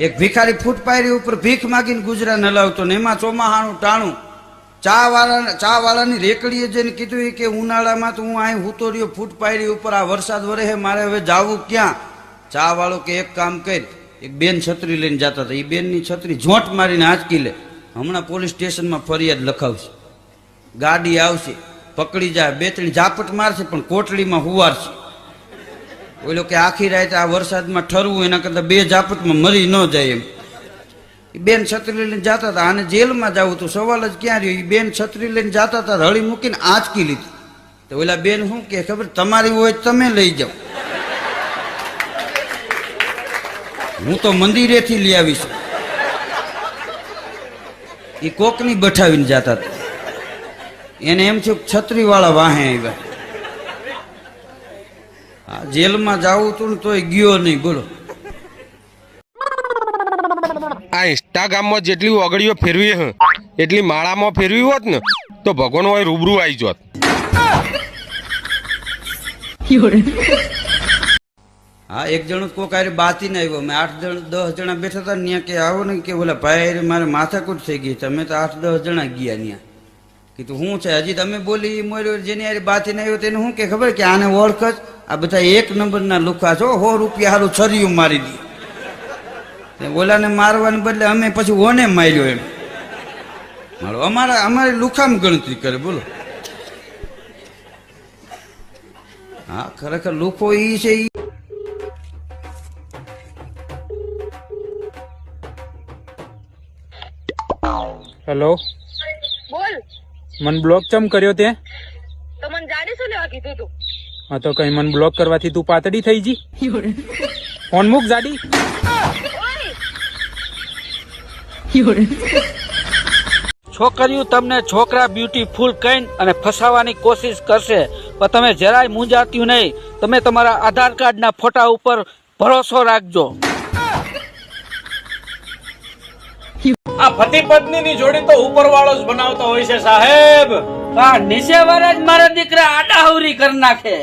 એક ભિખારી ફૂટપાયરી ઉપર ભીખ માગીને ગુજરાન હલાવતો ને એમાં ચોમાહાનું ટાણું ચા વાળાની રેકડીએ જઈને કીધું કે ઉનાળામાં તો હું અહીં હૂતો રહ્યો ફૂટપાયરી ઉપર, આ વરસાદ વરે હે, મારે હવે જાવું ક્યાં? ચા વાળો કે એક કામ કરી, એક બેન છત્રી લઈને જતા હતા, એ બેનની છત્રી ઝોંટ મારીને આંચકી લે, હમણાં પોલીસ સ્ટેશનમાં ફરિયાદ લખાવશે, ગાડી આવશે, પકડી જાય, 2-3 ઝાપટ મારશે પણ કોટડીમાં હુવારશે. ઓલો કે આખી રાત આ વરસાદમાં ઠરવું એના કરતા 2 ઝાપટમાં મરી ન જાય એમ. એ બેન છત્રી લઈને જતા હતા, આને જેલમાં જવું તો સવાલ જ ક્યાં રહ્યો? એ બેન છત્રી લઈને જતા હતા, હળી મૂકીને આંચકી લીધી. તો ઓલા બેન શું કે ખબર, તમારી હોય તમે લઈ જાઓ, હું તો મંદિરેથી લઈ આવીશ. એ કોકની બઠાવીને જતા હતા, એને એમ થયું છત્રી વાળા વાહે આવ્યા. જેલમાં જાવું તું ને તોય ગયો નહીં. બોલો, આ ઇન્સ્ટાગ્રામમાં જેટલી ઓગળીઓ ફેરવી હ એટલી માળામાં ફેરવી હોત ને તો ભગવાન હોય રૂબરૂ આવી જોત. હા, એક જણો કોક આરે બાતીને આવ્યો, મેં 8-10 જણા બેઠા હતા ત્યાં કે આવો ને કે બોલા ભાઈ મારે માથાકૂટ થઈ ગઈ, તમે તો 8-10 જણા ગયા ત્યાં. કીધું શું છે? હજી તમે બોલી મોર્યો જેની આરે બાતીને આવ્યો તેને શું કે ખબર કે આને ઓળખ જ, આ બધા 1 નંબરના લુખા છો, 100 રૂપિયા સારું છરિયું મારી દી. ઓલાને મારવાને બદલે અમે પછી ઓને માર્યો એમ. મારો અમારી લુખામ ગણતરી કરે. બોલો, હા ખરેખર લુખો ઈ છે. હેલો, બોલ. મન બ્લોક ચમ કર્યો તે? તો મને ગાડી શું લેવા કીધું તું? હા તો કઈ મન બ્લોક કરવાથી તું પાતળી થઈ જી? ફોન મૂક જાડી. છોકરીઓ તમને છોકરા બ્યુટીફુલ કહીને અને ફસાવાની કોશિશ કરશે, પણ તમે જરાય મૂંઝાતી નહીં. તમે તમારા આધાર કાર્ડના ફોટા ઉપર ભરોસો રાખજો. આ પતિ પત્ની ની જોડી તો ઉપરવાળો જ બનાવતો હોય છે સાહેબ. નીચે વાળા જ મારા દીકરા આડાહવરી કરી નાખે.